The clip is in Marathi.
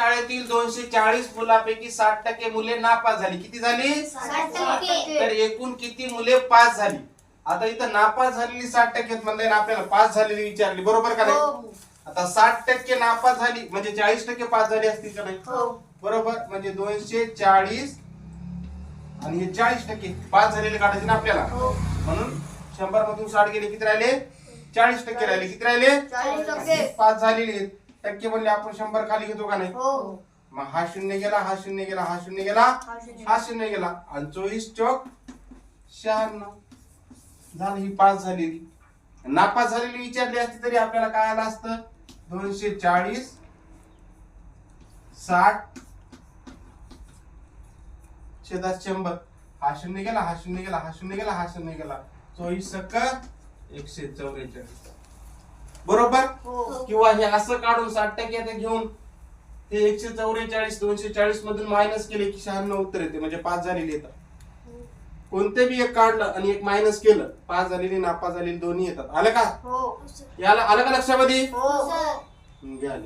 शाळेतील 240 मुलांपैकी 60% मुले नापास झाली. किती झाली? 60%. तर एकूण किती मुले पास झाली? आता इथं नापास झालेली 60% म्हणले ना, आपल्याला पास झालेली विचारली, बरोबर का नाही? आता 60% नापास झाली म्हणजे 40% पास झाली असतील का नाही? बरोबर. म्हणजे 240 आणि हे 40% पास झालेले काढायचे ना आपल्याला. म्हणून 100 मधून 60 गेले, किती राहिले? 40% राहिले. किती राहिले? 40%. पास झालेले आहेत. टक्के म्हणले आपण 100 खाली घेतो का नाही? मग हा शून्य गेला, हा शून्य गेला, हा शून्य गेला, हा शून्य गेला आणि 24 चौक 96 झालं. ही पास झालेली. नापास झालेली विचारली असती तरी आपल्याला काय आलं असतं? 240 60 छेदात 100. हा शून्य गेला, हा शून्य गेला, हा शून्य गेला, हा शून्य गेला. 24 सक्क 144. बरोबर. किंवा हे असं काढून 60% घेऊन हे 144 240 मधून मायनस केले की 96 उत्तर येते. म्हणजे पास झालेली येतात. कोणते बी एक काढलं आणि एक मायनस केलं, पास झालेली नापास झालेली दोन्ही येतात. आलं का? याला आलं का लक्षामध्ये? घ्या.